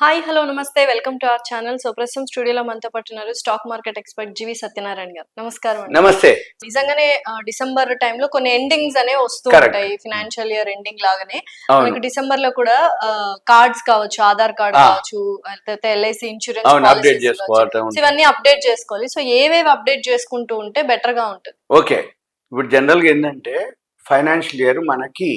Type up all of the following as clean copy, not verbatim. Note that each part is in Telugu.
హాయ్ హలో నమస్తే welcome to our channel. So ప్రస్తుతం స్టూడియోలో మనతో పాటు ఉన్నారు స్టాక్ మార్కెట్ ఎక్స్పర్ట్ జీవి సత్యనారాయణ గారు. నమస్కారం అండి. నమస్తే. నిజంగానే డిసెంబర్ టైంలో కొన్ని ఎండింగ్స్ అనేవి వస్తూ కరెక్ట్. ఉంటాయి. ఫినాన్షియల్ ఇయర్ ఎండింగ్ లాగానే అవును. మనకి డిసెంబర్ లో కూడా కార్డ్స్ కావచ్చు, ఆధార్ కార్డ్ ఆ! కావచ్చు, లేకపోతే ఎల్ఐసి ఇన్సూరెన్స్ అవును. అప్డేట్ పాలసీస్ చేసుకోవటం. సో ఇవన్నీ అప్డేట్ చేసుకోవాలి. సో ఏవేవి అప్డేట్ చేసుకుంటూ ఉంటే బెటర్ గా ఉంటుంది? ఓకే. ఇప్పుడు జనరల్‌గా ఏందంటే ఫైనాన్షియల్ ఇయర్ మనకి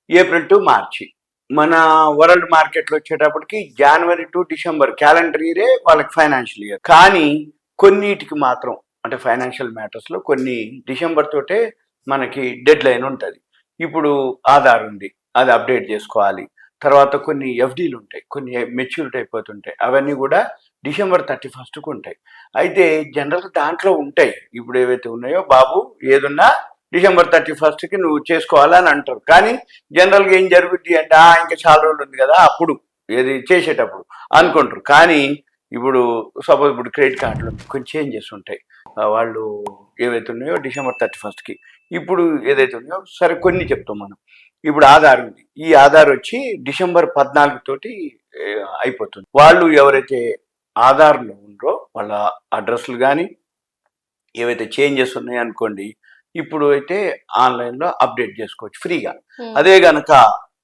ఏప్రిల్ టు మార్చి. మన వరల్డ్ మార్కెట్‌లో వచ్చేటప్పటికి జనవరి టు డిసెంబర్ క్యాలెండర్ ఇయరే వాళ్ళకి ఫైనాన్షియల్ ఇయర్. కానీ కొన్నిటికి మాత్రం అంటే ఫైనాన్షియల్ మ్యాటర్స్‌లో కొన్ని డిసెంబర్ తోటే మనకి డెడ్‌లైన్ ఉంటది. ఇప్పుడు ఆధార్ ఉంది. అది అప్డేట్ చేసుకోవాలి. తర్వాత కొన్ని ఎఫ్‌డీలు ఉంటాయి. కొన్ని మెచ్యూరిటీ అయిపోతుంటాయి. అవన్నీ కూడా డిసెంబర్ 31కు ఉంటాయి. అయితే జనరల్‌గా దాంట్లో ఉంటాయి. ఇప్పుడు ఏవైతే ఉన్నాయో బాబు ఏదున్నా డిసెంబర్ 31కి నువ్వు చేసుకోవాలని అంటారు. కానీ జనరల్‌గా ఏం జరుగుద్ది అంటే ఇంకా చాలా రోజులు ఉంది కదా అప్పుడు ఏది చేసేటప్పుడు అనుకుంటారు. కానీ ఇప్పుడు సపోజ్ ఇప్పుడు క్రెడిట్ కార్డులు కొన్ని చేంజెస్ ఉంటాయి. వాళ్ళు ఏవైతే ఉన్నాయో డిసెంబర్ 31కి ఇప్పుడు ఏదైతే ఉన్నాయో సరే కొన్ని చెప్తాం మనం. ఇప్పుడు ఆధార్ ఉంది. ఈ ఆధార్ వచ్చి డిసెంబర్ 14 తోటి అయిపోతుంది. వాళ్ళు ఎవరైతే ఆధార్లో ఉన్నారో వాళ్ళ అడ్రస్లు కానీ ఏవైతే చేంజెస్ ఉన్నాయో అనుకోండి ఇప్పుడు అయితే ఆన్లైన్లో అప్డేట్ చేసుకోవచ్చు ఫ్రీగా. అదే గనక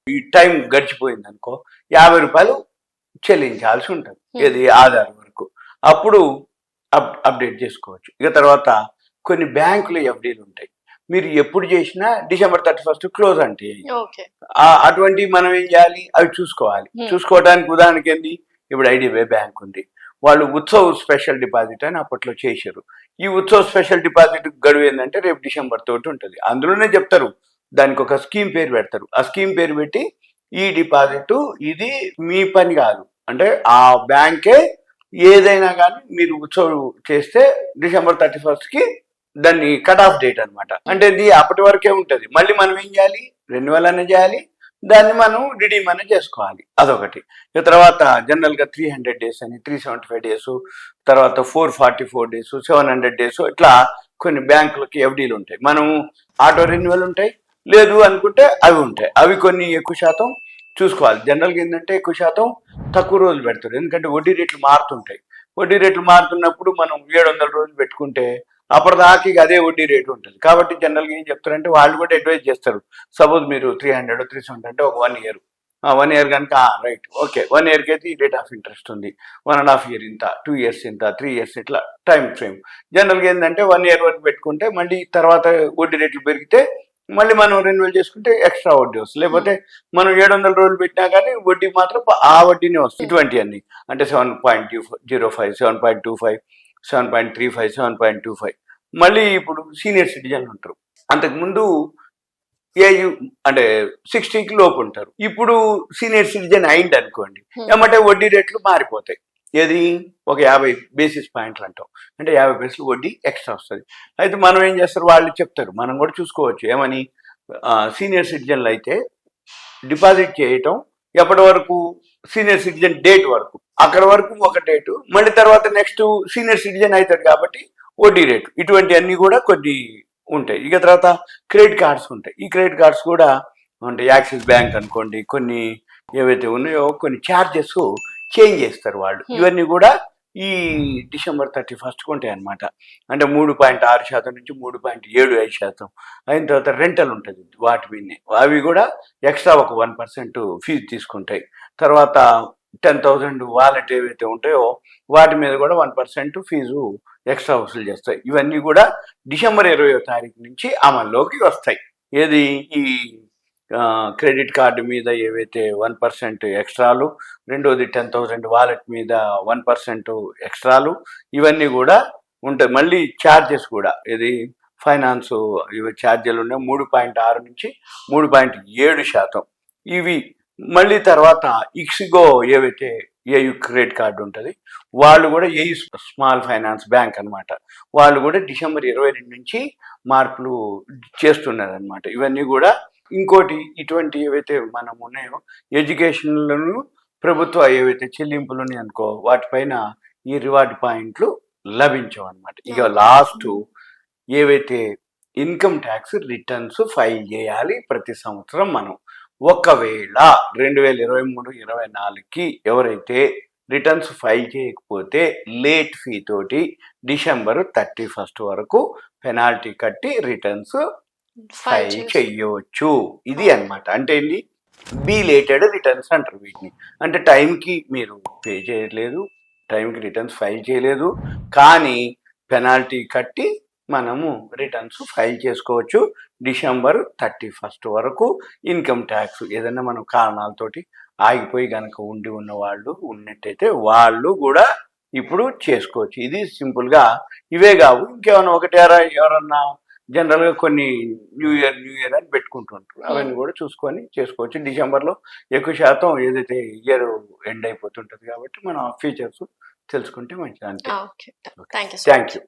ఈ టైం గడిచిపోయింది అనుకో రూ. 50 చెల్లించాల్సి ఉంటుంది ఏది ఆధార్ వరకు. అప్పుడు అప్డేట్ చేసుకోవచ్చు. ఇక తర్వాత కొన్ని బ్యాంకులు ఎఫ్డీలు ఉంటాయి. మీరు ఎప్పుడు చేసినా డిసెంబర్ 31 క్లోజ్ అంటే అటువంటి మనం ఏం చేయాలి అవి చూసుకోవాలి. చూసుకోవడానికి ఉదాహరణకి ఏంది ఇప్పుడు ఐడిబిఐ బ్యాంక్ ఉంది. వాళ్ళు ఉత్సవ్ స్పెషల్ డిపాజిట్ అని అప్పట్లో చేశారు. ఈ ఉత్సవ్ స్పెషల్ డిపాజిట్ గడువు ఏంటంటే రేపు డిసెంబర్ తోటి ఉంటుంది. అందులోనే చెప్తారు దానికి ఒక స్కీమ్ పేరు పెడతారు. ఆ స్కీమ్ పేరు పెట్టి ఈ డిపాజిట్ ఇది మీ పని కాదు అంటే ఆ బ్యాంకే ఏదైనా కానీ మీరు ఉత్సవ్ చేస్తే డిసెంబర్ 31కి దాన్ని కట్ ఆఫ్ డేట్ అనమాట. అంటే ఇది అప్పటి వరకే ఉంటుంది. మళ్ళీ మనం ఏం చేయాలి రెన్యువల్ అనే చేయాలి, దాన్ని మనం రిడీమ్ అనే చేసుకోవాలి. అదొకటి. ఇక తర్వాత జనరల్గా 300 days అని 375 days, తర్వాత 444 days, 700 days ఇట్లా కొన్ని బ్యాంకులకి ఎఫ్డీలు ఉంటాయి. మనం ఆటో రెన్యువల్ ఉంటాయి, లేదు అనుకుంటే అవి ఉంటాయి. అవి కొన్ని ఎక్కువ శాతం చూసుకోవాలి. జనరల్గా ఏంటంటే ఎక్కువ శాతం తక్కువ రోజులు పెడతారు. ఎందుకంటే వడ్డీ రేట్లు మారుతుంటాయి. వడ్డీ రేట్లు మారుతున్నప్పుడు మనం 700 రోజులు పెట్టుకుంటే అప్పటిదాకా ఇక అదే వడ్డీ రేటు ఉంటుంది. కాబట్టి జనరల్గా ఏం చెప్తారంటే వాళ్ళు కూడా అడ్వైజ్ చేస్తారు. సపోజ్ మీరు 300 370 అంటే ఒక 1 year 1 year కనుక రైట్ ఓకే 1 yearకి అయితే ఈ రేట్ ఆఫ్ ఇంట్రెస్ట్ ఉంది. 1.5 year ఇంత, 2 years ఇంత, 3 years ఇట్లా టైం ఫ్రేమ్. జనరల్గా ఏంటంటే 1 year వరకు పెట్టుకుంటే మళ్ళీ తర్వాత వడ్డీ రేట్లు పెరిగితే మళ్ళీ మనం రెన్యువల్ చేసుకుంటే ఎక్స్ట్రా వడ్డీ వస్తుంది. లేకపోతే మనం 700 రోజులు పెట్టినా కానీ వడ్డీ మాత్రం ఆ వడ్డీనే వస్తుంది. ఇటువంటివన్నీ అంటే 7.05, 7.25, 7.35, 7.25. మళ్ళీ ఇప్పుడు సీనియర్ సిటిజన్లు ఉంటారు. అంతకుముందు ఏయు అంటే 60కి లోపు ఉంటారు. ఇప్పుడు సీనియర్ సిటిజన్ అయింది అనుకోండి ఏమంటే వడ్డీ రేట్లు మారిపోతాయి. ఏది ఒక 50 basis points అంటాం. అంటే 50 పైసలు వడ్డీ ఎక్స్ట్రా వస్తుంది. అయితే మనం ఏం చేస్తారు వాళ్ళు చెప్తారు, మనం కూడా చూసుకోవచ్చు. ఏమని సీనియర్ సిటిజన్లు అయితే డిపాజిట్ చేయటం ఎప్పటి వరకు సీనియర్ సిటిజన్ డేట్ వరకు, అక్కడ వరకు ఒక డేటు, మళ్ళీ తర్వాత నెక్స్ట్ సీనియర్ సిటిజన్ అవుతాడు కాబట్టి వడ్డీ రేటు. ఇటువంటివన్నీ కూడా కొన్ని ఉంటాయి. ఇక తర్వాత క్రెడిట్ కార్డ్స్ ఉంటాయి. ఈ క్రెడిట్ కార్డ్స్ కూడా అంటే యాక్సిస్ బ్యాంక్ అనుకోండి కొన్ని ఏవైతే ఉన్నాయో కొన్ని ఛార్జెస్ చేంజ్ చేస్తారు వాళ్ళు. ఇవన్నీ కూడా ఈ డిసెంబర్ 31కు ఉంటాయి అనమాట. అంటే 3.6% నుంచి 3.75% అయిన తర్వాత రెంటల్ ఉంటుంది వాటి మీదనే. అవి కూడా ఎక్స్ట్రా ఒక 1% ఫీజు తీసుకుంటాయి. తర్వాత 10,000 వాలెట్ ఏవైతే ఉంటాయో వాటి మీద కూడా 1% ఫీజు ఎక్స్ట్రా వసూలు చేస్తాయి. ఇవన్నీ కూడా డిసెంబర్ 20వ తారీఖు నుంచి అమల్లోకి వస్తాయి. ఏది ఈ క్రెడిట్ కార్డు మీద ఏవైతే 1% ఎక్స్ట్రాలు, రెండోది 10,000 వాలెట్ మీద 1% ఎక్స్ట్రాలు, ఇవన్నీ కూడా ఉంటాయి. మళ్ళీ ఛార్జెస్ కూడా ఇది ఫైనాన్స్ ఇవి ఛార్జీలు ఉన్నాయి 3.6 నుంచి 3.7%. ఇవి మళ్ళీ తర్వాత ఇక్సిగో ఏవైతే ఏయు క్రెడిట్ కార్డు ఉంటుంది వాళ్ళు కూడా ఏయు స్మాల్ ఫైనాన్స్ బ్యాంక్ అనమాట. వాళ్ళు కూడా డిసెంబర్ 22 నుంచి మార్పులు చేస్తున్నారు అనమాట. ఇవన్నీ కూడా ఇంకోటి ఇటువంటి ఏవైతే మనం ఉన్నాయో ఎడ్యుకేషన్లను ప్రభుత్వ ఏవైతే చెల్లింపులు ఉన్నాయి అనుకో వాటిపైన ఈ రివార్డ్ పాయింట్లు లభించవు అనమాట. ఇక లాస్ట్ ఏవైతే ఇన్కమ్ ట్యాక్స్ రిటర్న్స్ ఫైల్ చేయాలి ప్రతి సంవత్సరం మనం. ఒకవేళ 2023-24కి ఎవరైతే రిటర్న్స్ ఫైల్ చేయకపోతే లేట్ ఫీ తోటి డిసెంబర్ 31 వరకు పెనాల్టీ కట్టి రిటర్న్స్ ఫైల్ చెయ్యవచ్చు. ఇది అన్నమాట. అంటే ఏంటి, బిలేటెడ్ రిటర్న్స్ అంటారు వీటిని. అంటే టైంకి మీరు పే చేయలేదు, టైంకి రిటర్న్స్ ఫైల్ చేయలేదు, కానీ పెనాల్టీ కట్టి మనము రిటర్న్స్ ఫైల్ చేసుకోవచ్చు. డిసెంబర్ 31 వరకు ఇన్కమ్ ట్యాక్స్ ఏదైనా మనం కారణాలతోటి ఆగిపోయి కనుక ఉన్న వాళ్ళు ఉన్నట్టయితే వాళ్ళు కూడా ఇప్పుడు చేసుకోవచ్చు. ఇది సింపుల్గా ఇవే కావు, ఇంకేమైనా ఎవరన్నా జనరల్గా కొన్ని న్యూ ఇయర్ అని పెట్టుకుంటుంటారు, అవన్నీ కూడా చూసుకొని చేసుకోవచ్చు. డిసెంబర్లో ఎక్కువ శాతం ఏదైతే ఇయర్ ఎండ్ అయిపోతుంటుంది కాబట్టి మనం ఆ ఫీచర్స్ తెలుసుకుంటే మంచిది. అంతే. Okay, thank you. Thank you.